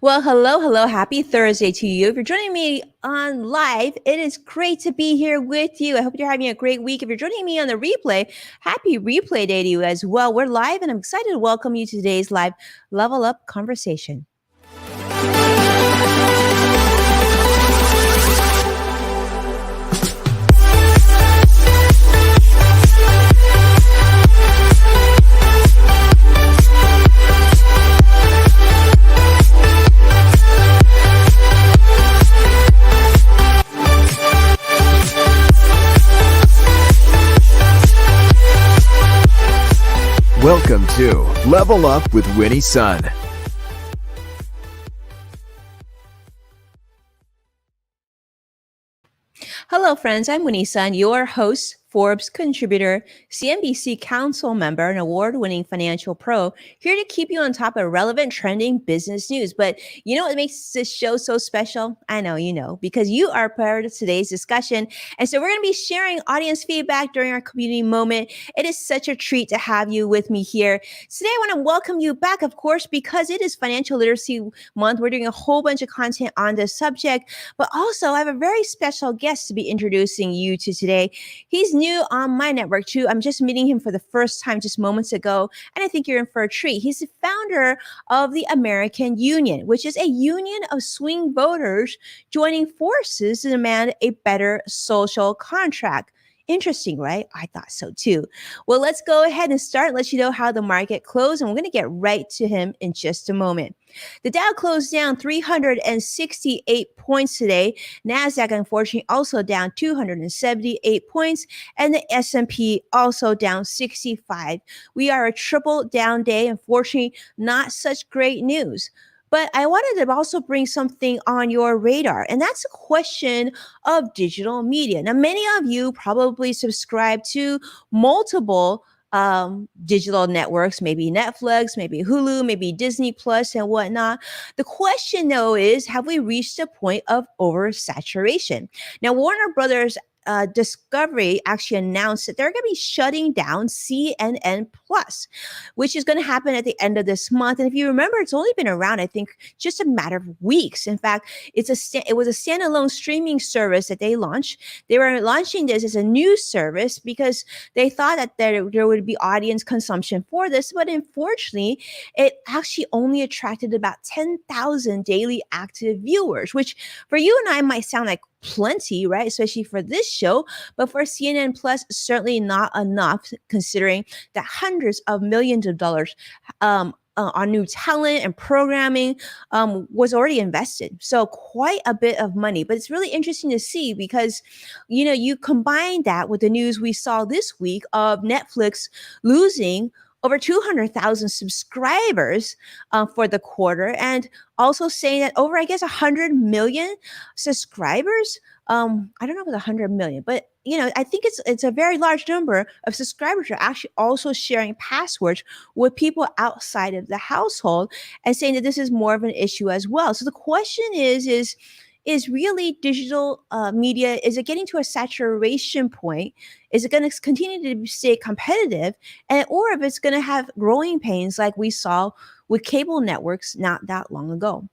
Well, hello, hello. Happy Thursday to you. If you're joining me on live, it is great to be here with you. I hope you're having a great week. If you're joining me on the replay, happy replay day to you as well. We're live, and I'm excited to welcome you to today's live Level Up conversation. Welcome to Level Up with Winnie Sun. Hello, friends. I'm Winnie Sun, your host, Forbes contributor, CNBC council member, and award-winning financial pro, here to keep you on top of relevant, trending business news. But you know what makes this show so special? I know you know, because you are part of today's discussion. And so we're going to be sharing audience feedback during our community moment. It is such a treat to have you with me here. Today, I want to welcome you back, of course, because it is Financial Literacy Month. We're doing a whole bunch of content on this subject, but also I have a very special guest to be introducing you to today. He's new on my network too. I'm just meeting him for the first time just moments ago, and I think you're in for a treat. He's the founder of the American Union, which is a union of swing voters joining forces to demand a better social contract. Interesting, right? I thought so too. Well, let's go ahead and start and let you know how the market closed, and we're going to get right to him in just a moment. The Dow closed down 368 points today. NASDAQ, unfortunately, also down 278 points, and the S&P also down 65. We are a triple down day. Unfortunately, not such great news. But I wanted to also bring something on your radar, and that's a question of digital media. Now, many of you probably subscribe to multiple digital networks, maybe Netflix, maybe Hulu, maybe Disney Plus, and whatnot. The question, though, is have we reached a point of oversaturation? Now, Warner Brothers Discovery actually announced that they're going to be shutting down CNN Plus, which is going to happen at the end of this month. And if you remember, it's only been around, I think, just a matter of weeks. In fact, it was a standalone streaming service that they launched. They were launching this as a news service because they thought that there would be audience consumption for this. But unfortunately, it actually only attracted about 10,000 daily active viewers, which for you and I might sound like plenty, right? Especially for this show, but for CNN Plus, certainly not enough, considering that hundreds of millions of dollars on new talent and programming was already invested. So quite a bit of money. But it's really interesting to see because, you combine that with the news we saw this week of Netflix losing over 200,000 subscribers for the quarter, and also saying that over, I guess, 100 million subscribers. I don't know if it's 100 million, but I think it's a very large number of subscribers are actually also sharing passwords with people outside of the household, and saying that this is more of an issue as well. So the question is really digital media, is it getting to a saturation point? Is it going to continue to stay competitive? Or if it's going to have growing pains like we saw with cable networks not that long ago?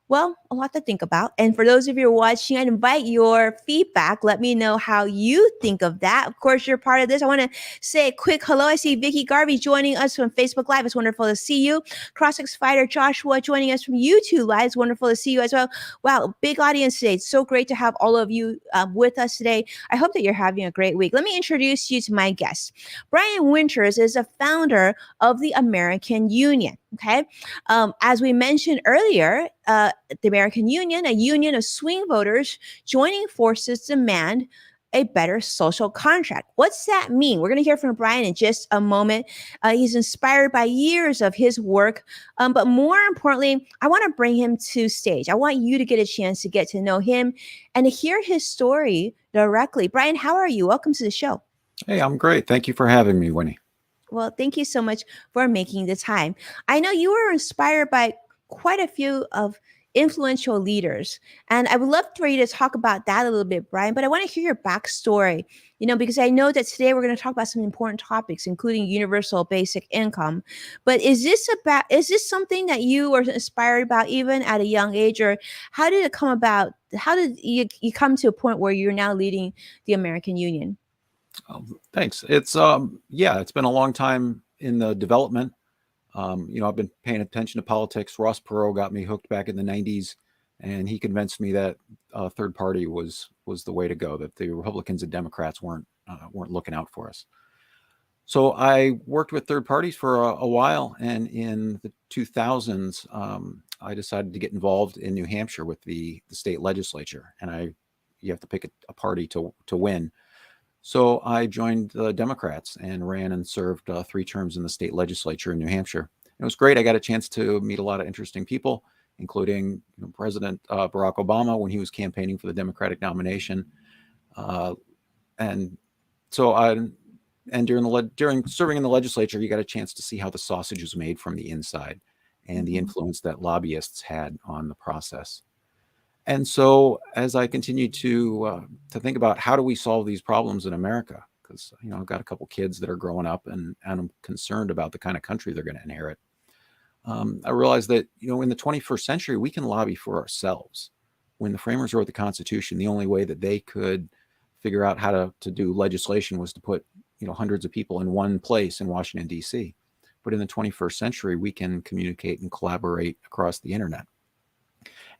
Well, a lot to think about. And for those of you who are watching, I'd invite your feedback. Let me know how you think of that. Of course, you're part of this. I want to say a quick hello. I see Vicky Garvey joining us from Facebook Live. It's wonderful to see you. CrossX Fighter Joshua joining us from YouTube Live. It's wonderful to see you as well. Wow, big audience today. It's so great to have all of you with us today. I hope that you're having a great week. Let me introduce you to my guest. Brian Winters is a founder of the American Union. Okay. As we mentioned earlier, the American Union, a union of swing voters joining forces to demand a better social contract. What's that mean? We're going to hear from Brian in just a moment. He's inspired by years of his work, but more importantly, I want to bring him to stage. I want you to get a chance to get to know him and to hear his story directly. Brian, how are you? Welcome to the show. Hey, I'm great. Thank you for having me, Winnie. Well, thank you so much for making the time. I know you were inspired by quite a few of influential leaders. And I would love for you to talk about that a little bit, Brian, but I want to hear your backstory, because I know that today we're going to talk about some important topics, including universal basic income. But is this something that you were inspired about even at a young age, or how did it come about? How did you come to a point where you're now leading the American Union? Thanks. It's been a long time in the development. I've been paying attention to politics. Ross Perot got me hooked back in the 90s, and he convinced me that third party was the way to go, that the Republicans and Democrats weren't looking out for us. So I worked with third parties for a while, and in the 2000s, I decided to get involved in New Hampshire with the state legislature, and you have to pick a party to win. So I joined the Democrats and ran and served 3 terms in the state legislature in New Hampshire. It was great. I got a chance to meet a lot of interesting people, including President Barack Obama when he was campaigning for the Democratic nomination. And during serving in the legislature, you got a chance to see how the sausage was made from the inside and the influence that lobbyists had on the process. And so as I continued to think about how do we solve these problems in America, because I've got a couple kids that are growing up and I'm concerned about the kind of country they're going to inherit. I realized that in the 21st century we can lobby for ourselves. When the framers wrote the Constitution, the only way that they could figure out how to do legislation was to put hundreds of people in one place in Washington, D.C. But in the 21st century we can communicate and collaborate across the internet.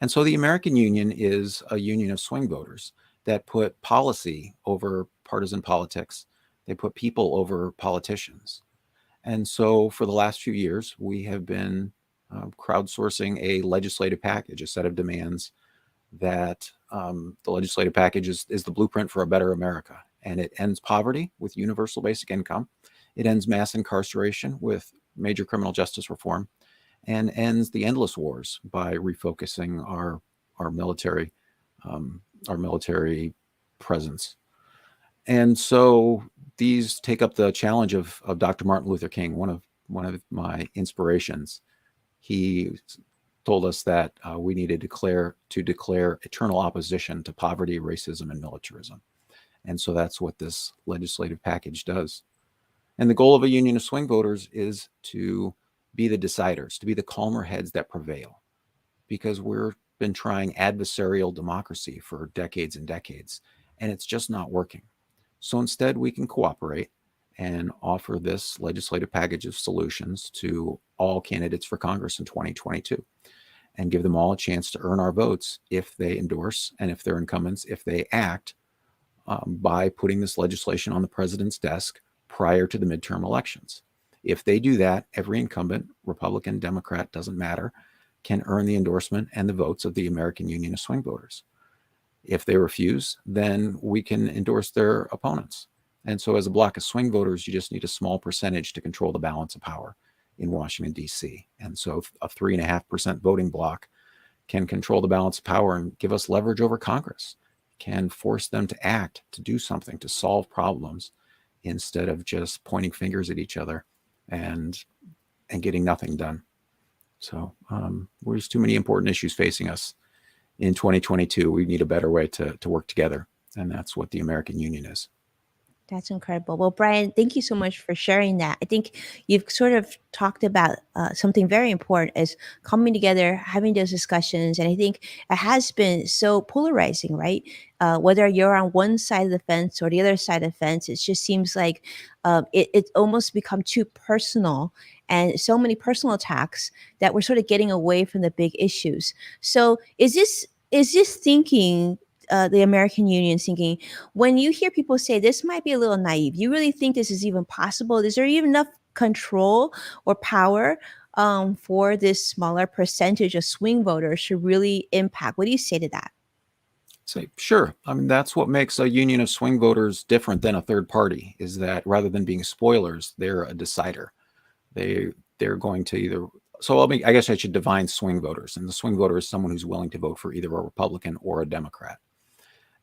And so the American Union is a union of swing voters that put policy over partisan politics. They put people over politicians. And so for the last few years, we have been crowdsourcing a legislative package, a set of demands that the legislative package is the blueprint for a better America. And it ends poverty with universal basic income. It ends mass incarceration with major criminal justice reform, and ends the endless wars by refocusing our military presence. And so these take up the challenge of Dr. Martin Luther King, one of my inspirations. He told us that we needed to declare eternal opposition to poverty, racism, and militarism. And so that's what this legislative package does. And the goal of a union of swing voters is to be the deciders, to be the calmer heads that prevail, because we've been trying adversarial democracy for decades and decades, and it's just not working. So instead, we can cooperate and offer this legislative package of solutions to all candidates for Congress in 2022 and give them all a chance to earn our votes if they endorse, and if they're incumbents, if they act by putting this legislation on the president's desk prior to the midterm elections. If they do that, every incumbent, Republican, Democrat, doesn't matter, can earn the endorsement and the votes of the American Union of Swing Voters. If they refuse, then we can endorse their opponents. And so as a block of swing voters, you just need a small percentage to control the balance of power in Washington, D.C. And so a 3.5% voting block can control the balance of power and give us leverage over Congress, can force them to act, to do something, to solve problems, instead of just pointing fingers at each other and getting nothing done. So there's too many important issues facing us in 2022. We need a better way to work together. And that's what the American Union is. That's incredible. Well, Brian, thank you so much for sharing that. I think you've sort of talked about something very important is coming together, having those discussions. And I think it has been so polarizing, right? Whether you're on one side of the fence or the other side of the fence, it just seems like it's almost become too personal, and so many personal attacks that we're sort of getting away from the big issues. So is this thinking, the American Union thinking, when you hear people say this might be a little naive, you really think this is even possible? Is there even enough control or power for this smaller percentage of swing voters to really impact? What do you say to that? Say, sure. I mean, that's what makes a union of swing voters different than a third party, is that rather than being spoilers, they're a decider. They're going to either, so I guess I should define swing voters. And the swing voter is someone who's willing to vote for either a Republican or a Democrat.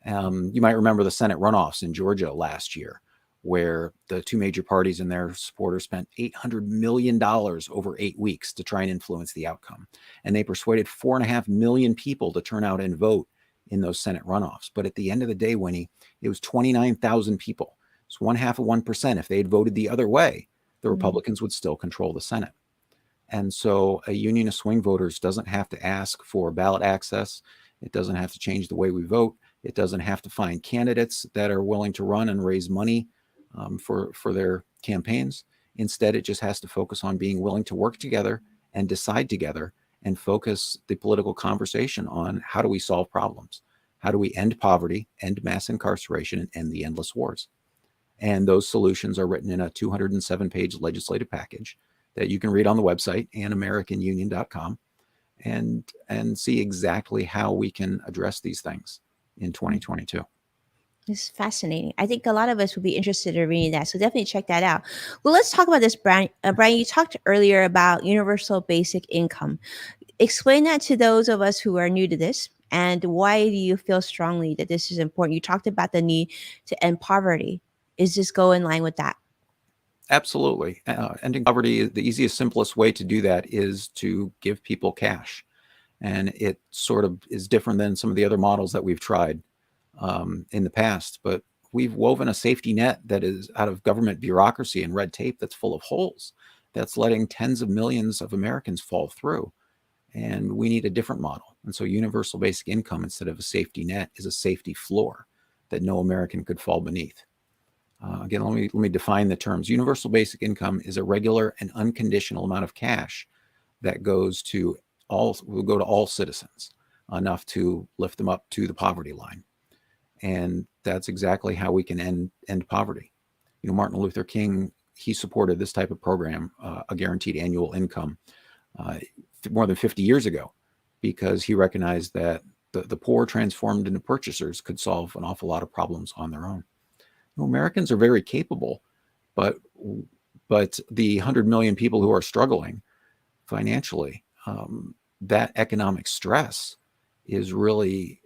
You might remember the Senate runoffs in Georgia last year, where the two major parties and their supporters spent $800 million over 8 weeks to try and influence the outcome. And they persuaded 4.5 million people to turn out and vote in those Senate runoffs. But at the end of the day, Winnie, it was 29,000 people. It's 0.5%. If they had voted the other way, the Republicans would still control the Senate. And so a union of swing voters doesn't have to ask for ballot access. It doesn't have to change the way we vote. It doesn't have to find candidates that are willing to run and raise money for their campaigns. Instead, it just has to focus on being willing to work together and decide together and focus the political conversation on how do we solve problems? How do we end poverty, end mass incarceration, and end the endless wars? And those solutions are written in a 207-page legislative package that you can read on the website, anamericanunion.com, and see exactly how we can address these things in 2022. It's fascinating. I think a lot of us would be interested in reading that. So definitely check that out. Well, let's talk about this, Brian. Brian, you talked earlier about universal basic income. Explain that to those of us who are new to this. And why do you feel strongly that this is important? You talked about the need to end poverty. Is this go in line with that? Absolutely. Ending poverty, the easiest, simplest way to do that is to give people cash. And it sort of is different than some of the other models that we've tried in the past. But we've woven a safety net that is out of government bureaucracy and red tape that's full of holes, that's letting tens of millions of Americans fall through. And we need a different model. And so universal basic income, instead of a safety net, is a safety floor that no American could fall beneath. Again, let me define the terms. Universal basic income is a regular and unconditional amount of cash that will go to all citizens, enough to lift them up to the poverty line. And that's exactly how we can end poverty. You know, Martin Luther King, he supported this type of program, a guaranteed annual income, more than 50 years ago, because he recognized that the poor transformed into purchasers could solve an awful lot of problems on their own. Americans are very capable, but the 100 million people who are struggling financially, that economic stress is really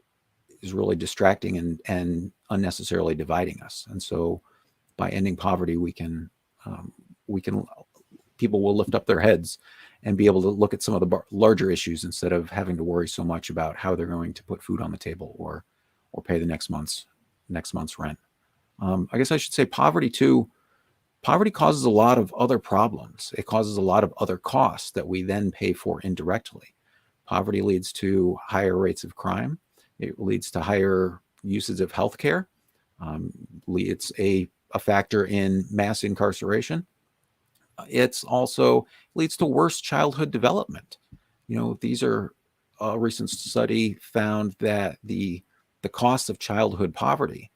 distracting and unnecessarily dividing us. And so, by ending poverty, people will lift up their heads and be able to look at some of the larger issues instead of having to worry so much about how they're going to put food on the table or pay the next month's rent. I guess I should say poverty too. Poverty causes a lot of other problems. It causes a lot of other costs that we then pay for indirectly. Poverty leads to higher rates of crime. It leads to higher usage of healthcare. It's a factor in mass incarceration. It's also leads to worse childhood development. You know, a recent study found that the cost of childhood poverty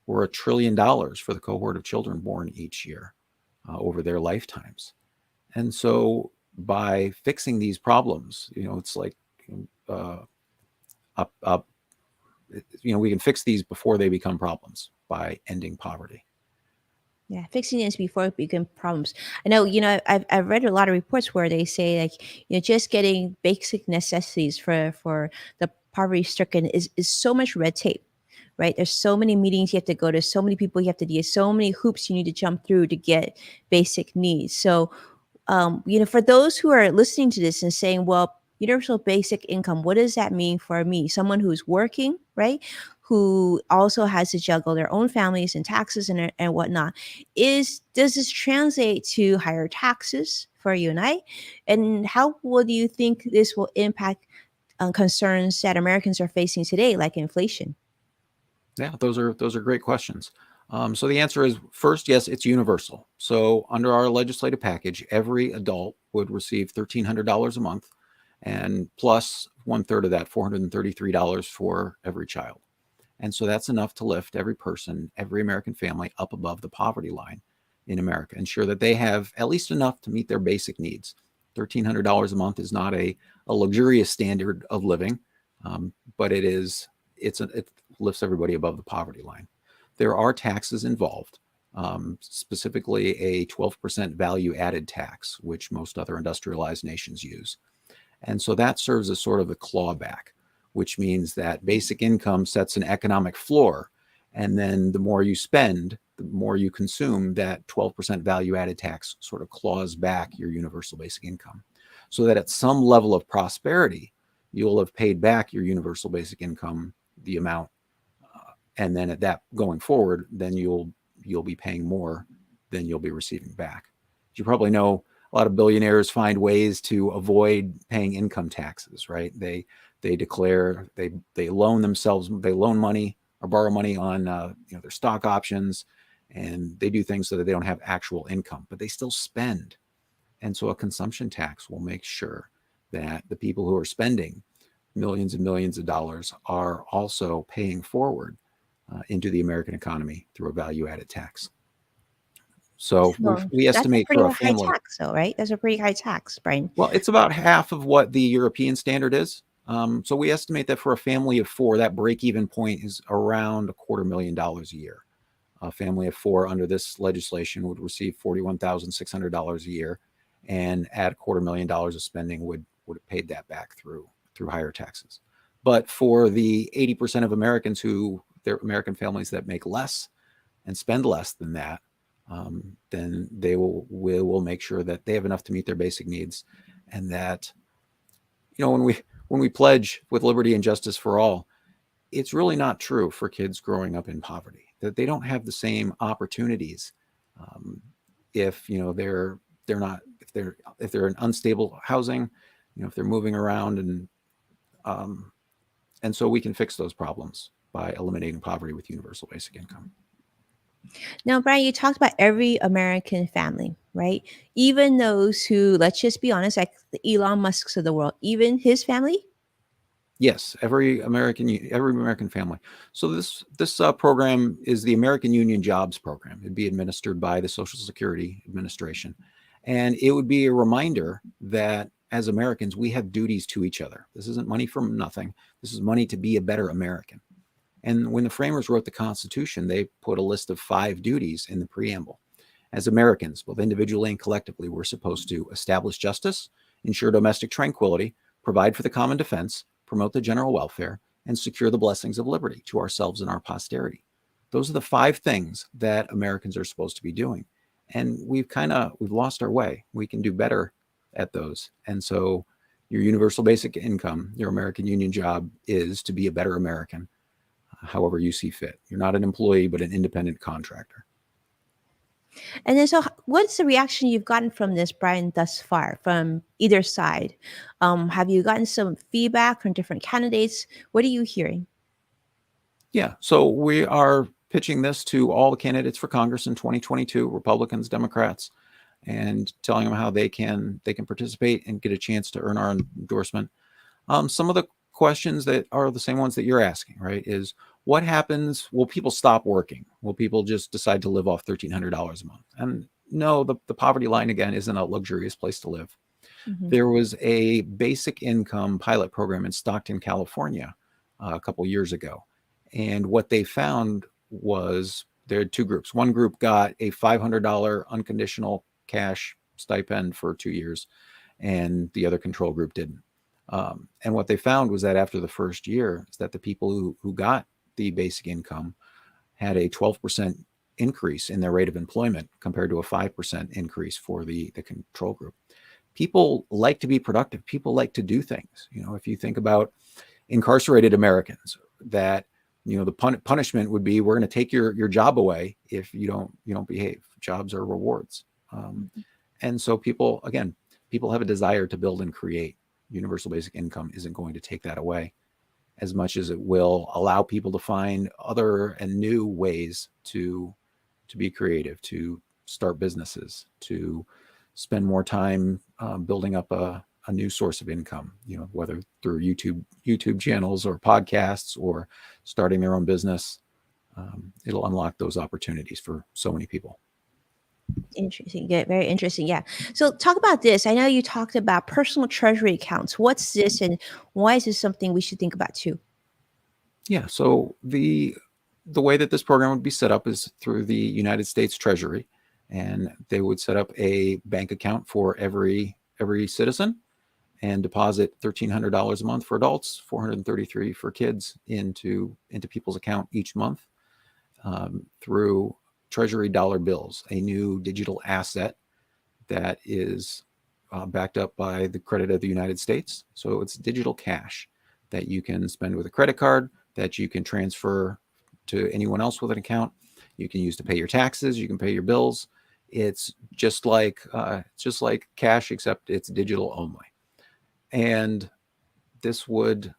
were $1 trillion for the cohort of children born each year over their lifetimes. And so by fixing these problems, you know, it's like, we can fix these before they become problems by ending poverty. Yeah, fixing it before it become problems. I know, I've read a lot of reports where they say, like, just getting basic necessities for the poverty stricken is so much red tape, right? There's so many meetings you have to go to, so many people you have to deal, so many hoops you need to jump through to get basic needs. So, for those who are listening to this and saying, well, universal basic income, what does that mean for me? Someone who's working, right? Who also has to juggle their own families and taxes and whatnot. Does this translate to higher taxes for you and I? And how do you think this will impact concerns that Americans are facing today, like inflation? Yeah, those are great questions. So the answer is, first, yes, it's universal. So under our legislative package, every adult would receive $1,300 a month, and plus 1/3 of that, $433 for every child. And so that's enough to lift every person, every American family up above the poverty line in America, ensure that they have at least enough to meet their basic needs. $1,300 a month is not a luxurious standard of living, but it lifts everybody above the poverty line. There are taxes involved, specifically a 12% value added tax, which most other industrialized nations use. And so that serves as sort of a clawback, which means that basic income sets an economic floor. And then the more you spend, the more you consume, that 12% value-added tax sort of claws back your universal basic income, so that at some level of prosperity, you'll have paid back your universal basic income, the amount, and then at that going forward, then you'll be paying more than you'll be receiving back. You probably know a lot of billionaires find ways to avoid paying income taxes, right? They declare, they loan themselves, they loan money or borrow money on their stock options, and they do things so that they don't have actual income, but they still spend. And so a consumption tax will make sure that the people who are spending millions and millions of dollars are also paying forward into the American economy through a value-added tax. So So we that's a estimate pretty for a high family. tax, though, right? That's a pretty high tax, Brian. Well, it's about half of what the European standard is. So we estimate that for a family of four, that break-even point is around $250,000 a year. A family of four under this legislation would receive $41,600 a year, and at $250,000 of spending would have paid that back through higher taxes. But for the 80% of Americans they're American families that make less and spend less than that, then they will make sure that they have enough to meet their basic needs, and that when we pledge with liberty and justice for all, it's really not true for kids growing up in poverty, that they don't have the same opportunities if they're in unstable housing, if they're moving around, and so we can fix those problems by eliminating poverty with universal basic income. Now, Brian, you talked about every American family, right? Even those who, let's just be honest, like the Elon Musks of the world, even his family. Yes, every American family. So this program is the American Union Jobs Program. It'd be administered by the Social Security Administration, and it would be a reminder that as Americans, we have duties to each other. This isn't money from nothing. This is money to be a better American. And when the framers wrote the Constitution, they put a list of 5 duties in the preamble. As Americans, both individually and collectively, we're supposed to establish justice, ensure domestic tranquility, provide for the common defense, promote the general welfare, and secure the blessings of liberty to ourselves and our posterity. Those are the 5 things that Americans are supposed to be doing. And we've lost our way. We can do better at those. And so your universal basic income, your American Union job, is to be a better American, however you see fit. You're not an employee, but an independent contractor. And then, so what's the reaction you've gotten from this, Brian, thus far, from either side? Have you gotten some feedback from different candidates? What are you hearing? Yeah, so we are pitching this to all the candidates for Congress in 2022, Republicans, Democrats, and telling them how they can participate and get a chance to earn our endorsement. Some of the questions that are the same ones that you're asking, right, is what happens? Will people stop working? Will people just decide to live off $1,300 a month? And no, the poverty line, again, isn't a luxurious place to live. Mm-hmm. There was a basic income pilot program in Stockton, California, a couple years ago. And what they found was there are 2 groups. One group got a $500 unconditional cash stipend for 2 years, and the other control group didn't. And what they found was that after the first year, is that the people who got the basic income had a 12% increase in their rate of employment compared to a 5% increase for the control group. People like to be productive. People like to do things. If you think about incarcerated Americans, that the punishment would be, we're going to take your job away if you don't behave. Jobs are rewards. And so people have a desire to build and create. Universal basic income isn't going to take that away, as much as it will allow people to find other and new ways to be creative, to start businesses, to spend more time building up a new source of income, whether through YouTube channels or podcasts or starting their own business. It'll unlock those opportunities for so many people. Interesting. Yeah, very interesting. Yeah. So talk about this. I know you talked about personal treasury accounts. What's this, and why is this something we should think about too? Yeah. So the way that this program would be set up is through the United States Treasury, and they would set up a bank account for every citizen and deposit $1,300 a month for adults, $433 for kids into people's account each month, through Treasury dollar bills, a new digital asset that is backed up by the credit of the United States. So it's digital cash that you can spend with a credit card, that you can transfer to anyone else with an account. You can use to pay your taxes. You can pay your bills. It's just like cash, except it's digital only. And this would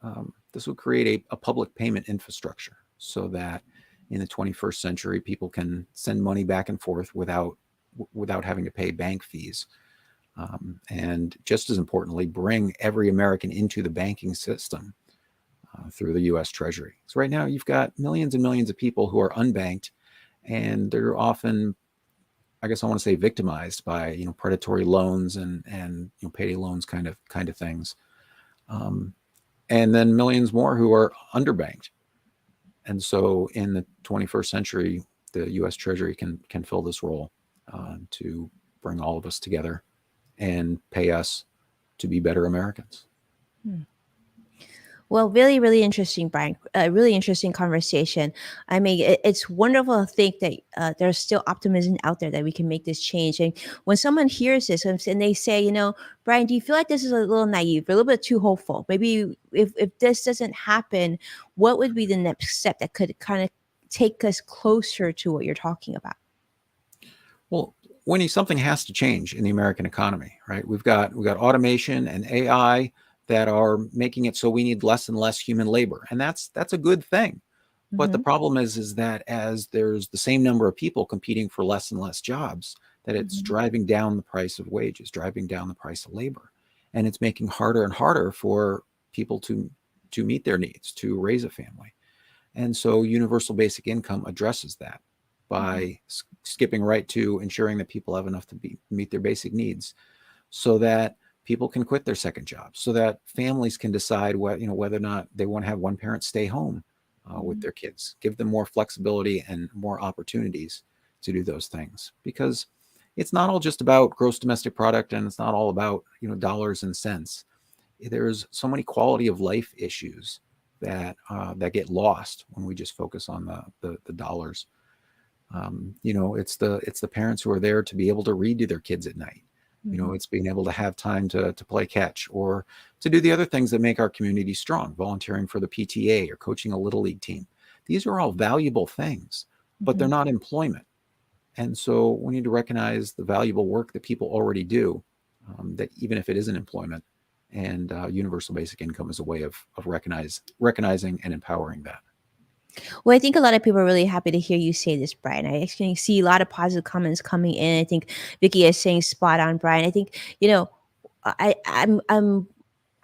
create a public payment infrastructure so that in the 21st century, people can send money back and forth without having to pay bank fees. And just as importantly, bring every American into the banking system through the U.S. Treasury. So right now, you've got millions and millions of people who are unbanked, and they're often, I guess I want to say, victimized by predatory loans and payday loans kind of things. And then millions more who are underbanked. And so in the 21st century, the U.S. Treasury can fill this role to bring all of us together and pay us to be better Americans. Well, really, really interesting, Brian. Really interesting conversation. I mean, it's wonderful to think that there's still optimism out there that we can make this change. And when someone hears this and they say, Brian, do you feel like this is a little naive, a little bit too hopeful? Maybe if this doesn't happen, what would be the next step that could kind of take us closer to what you're talking about? Well, Winnie, something has to change in the American economy, right? We've got automation and AI that are making it so we need less and less human labor, and that's a good thing. But the problem is that as there's the same number of people competing for less and less jobs, that it's driving down the price of wages, driving down the price of labor, and it's making harder and harder for people to meet their needs, to raise a family. And so universal basic income addresses that by skipping right to ensuring that people have enough to meet their basic needs, so that people can quit their second job, so that families can decide whether or not they want to have one parent stay home with their kids, give them more flexibility and more opportunities to do those things. Because it's not all just about gross domestic product, and it's not all about dollars and cents. There's so many quality of life issues that get lost when we just focus on the dollars. It's the parents who are there to be able to read to their kids at night. It's being able to have time to play catch, or to do the other things that make our community strong, volunteering for the PTA or coaching a little league team. These are all valuable things, but they're not employment. And so we need to recognize the valuable work that people already do, that even if it isn't employment, and universal basic income is a way of recognizing and empowering that. Well, I think a lot of people are really happy to hear you say this, Brian. I actually see a lot of positive comments coming in. I think Vicky is saying spot on, Brian. I think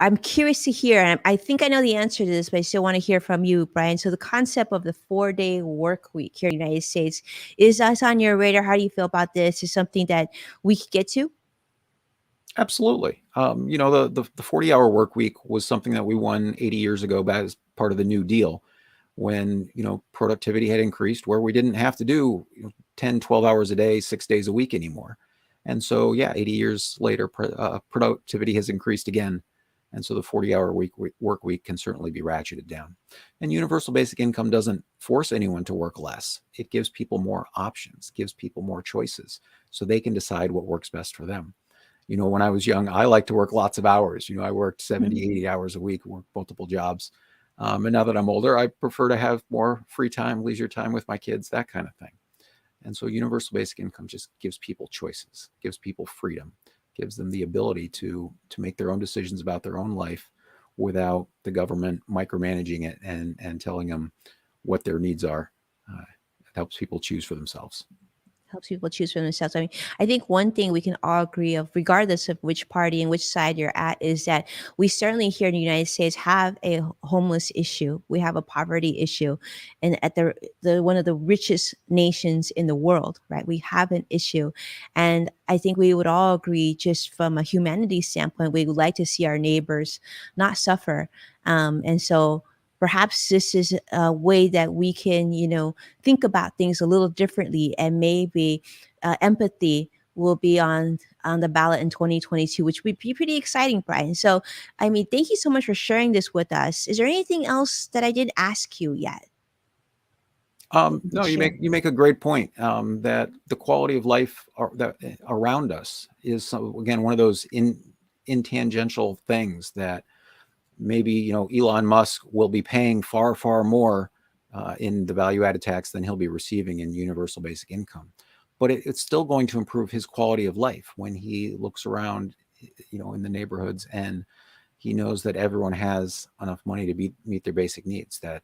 I'm curious to hear, and I think I know the answer to this, but I still want to hear from you, Brian. So the concept of the 4-day work week here in the United States, is that on your radar? How do you feel about this? Is something that we could get to? Absolutely. The 40-hour work week was something that we won 80 years ago as part of the New Deal, when productivity had increased, where we didn't have to do 10, 12 hours a day, 6 days a week anymore. And so 80 years later, productivity has increased again. And so the 40-hour work week can certainly be ratcheted down. And universal basic income doesn't force anyone to work less. It gives people more options, gives people more choices, so they can decide what works best for them. When I was young, I liked to work lots of hours. I worked 70, 80 hours a week, worked multiple jobs. And now that I'm older, I prefer to have more free time, leisure time with my kids, that kind of thing. And so universal basic income just gives people choices, gives people freedom, gives them the ability to make their own decisions about their own life without the government micromanaging it and telling them what their needs are. It helps people choose for themselves. Helps people choose for themselves. I mean, I think one thing we can all agree of, regardless of which party and which side you're at, is that we certainly here in the United States have a homeless issue. We have a poverty issue, and at the one of the richest nations in the world, right? We have an issue, and I think we would all agree, just from a humanity standpoint, we would like to see our neighbors not suffer, and so. Perhaps this is a way that we can, think about things a little differently, and maybe empathy will be on the ballot in 2022, which would be pretty exciting, Brian. So, I mean, thank you so much for sharing this with us. Is there anything else that I didn't ask you yet? can No, share. you make a great point. That the quality of life that around us is again one of those intangential things that maybe Elon Musk will be paying far more in the value added tax than he'll be receiving in universal basic income, but it's still going to improve his quality of life when he looks around, in the neighborhoods, and he knows that everyone has enough money to meet their basic needs. That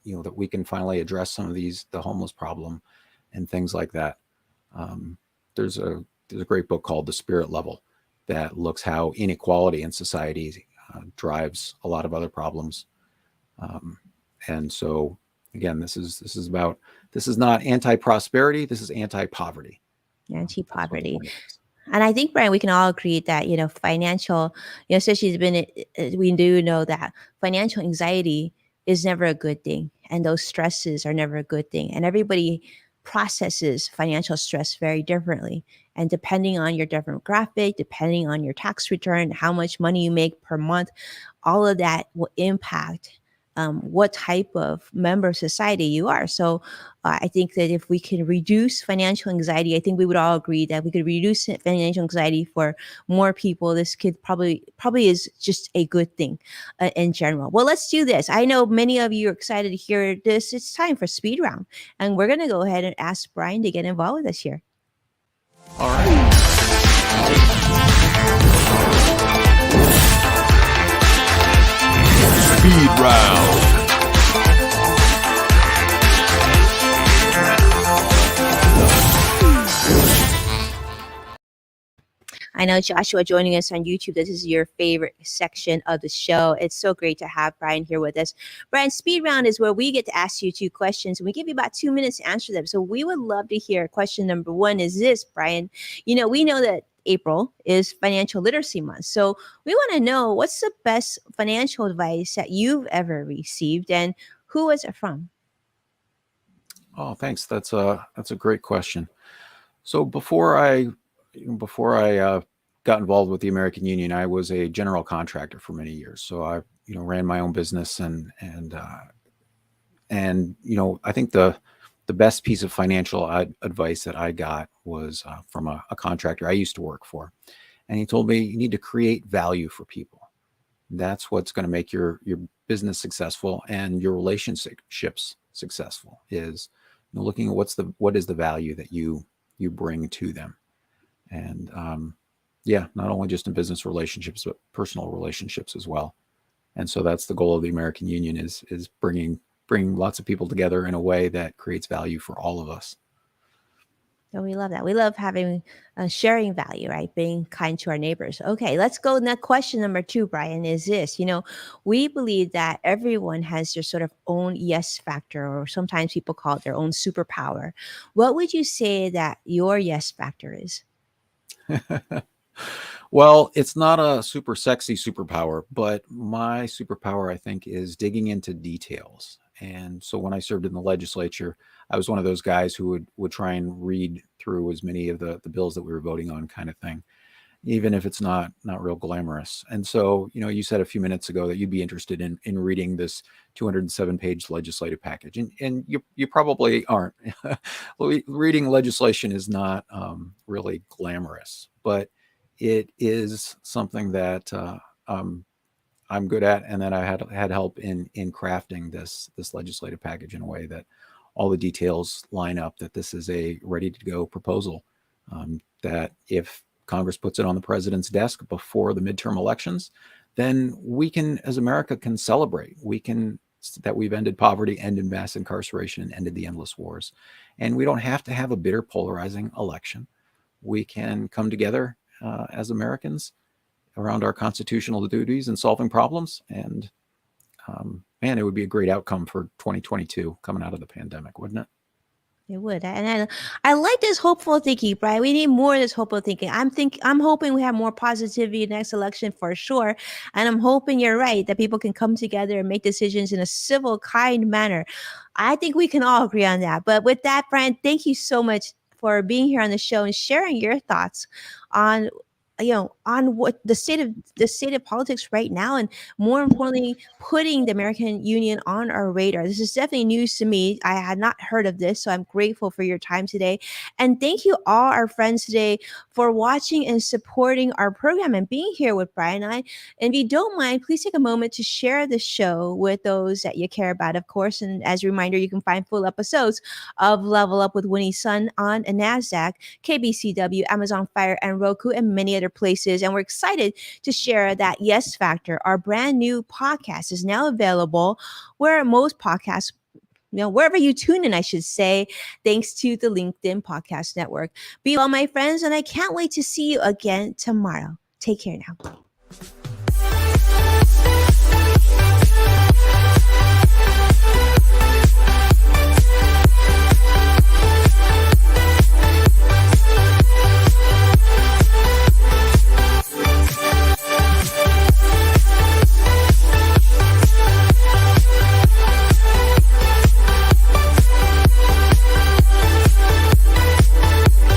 that we can finally address some of the homeless problem and things like that. Um, there's a great book called The Spirit Level that looks how inequality in society drives a lot of other problems. Um, and so again, this is not anti-prosperity. This is anti-poverty. That's what the Anti-poverty. point is. And I think, Brian, we can all agree that, financial, especially we do know that financial anxiety is never a good thing. And those stresses are never a good thing. And everybody processes financial stress very differently. And depending on your demographic, depending on your tax return, how much money you make per month, all of that will impact what type of member of society you are. So I think that if we can reduce financial anxiety, I think we would all agree that we could reduce financial anxiety for more people. This could probably is just a good thing in general. Well, let's do this. I know many of you are excited to hear this. It's time for speed round, and we're gonna go ahead and ask Brian to get involved with us here. All right. Speed round. I know Joshua joining us on YouTube. This is your favorite section of the show. It's so great to have Brian here with us. Brian, speed round is where we get to ask you two questions and we give you about 2 minutes to answer them. So we would love to hear question number one is this, Brian. We know that April is financial literacy month. So we want to know what's the best financial advice that you've ever received and who was it from? Oh, thanks. That's a great question. So before I got involved with the American Union, I was a general contractor for many years. So I ran my own business, and I think the best piece of financial advice that I got was from a contractor I used to work for, and he told me you need to create value for people. That's what's going to make your business successful and your relationships successful. Is looking at what is the value that you bring to them, and yeah, not only just in business relationships but personal relationships as well. And so that's the goal of the American Union is bringing lots of people together in a way that creates value for all of us. So we love that. We love having sharing value, right? Being kind to our neighbors. Okay, let's go. Now, question number two, Brian, is this. We believe that everyone has their sort of own yes factor, or sometimes people call it their own superpower. What would you say that your yes factor is? Well, it's not a super sexy superpower, but my superpower, I think, is digging into details. And so when I served in the legislature, I was one of those guys who would try and read through as many of the bills that we were voting on, kind of thing, even if it's not real glamorous. And so, you said a few minutes ago that you'd be interested in reading this 207-page legislative package, and you probably aren't. Reading legislation is not really glamorous, but it is something that I'm good at, and that I had help in crafting this legislative package in a way that all the details line up. That this is a ready to go proposal. That if Congress puts it on the president's desk before the midterm elections, then we can, as America, can celebrate. We can that we've ended poverty, ended mass incarceration, and ended the endless wars. And we don't have to have a bitter, polarizing election. We can come together as Americans around our constitutional duties and solving problems. And man, it would be a great outcome for 2022 coming out of the pandemic, wouldn't it? It would, and I like this hopeful thinking, Brian. We need more of this hopeful thinking. I'm hoping we have more positivity next election for sure, and I'm hoping you're right that people can come together and make decisions in a civil, kind manner. I think we can all agree on that. But with that, Brian, thank you so much for being here on the show and sharing your thoughts on on what the state of politics right now, and more importantly, putting the American Union on our radar. This is definitely news to me. I had not heard of this, so I'm grateful for your time today. And thank you all our friends today for watching and supporting our program and being here with Brian and I. And if you don't mind, please take a moment to share the show with those that you care about, of course. And as a reminder, you can find full episodes of Level Up with Winnie Sun on NASDAQ, KBCW, Amazon Fire, and Roku, and many other places. And we're excited to share that Yes Factor, our brand new podcast, is now available where most podcasts, wherever you tune in, I should say, thanks to the LinkedIn Podcast Network. Be well, my friends, and I can't wait to see you again tomorrow. Take care now.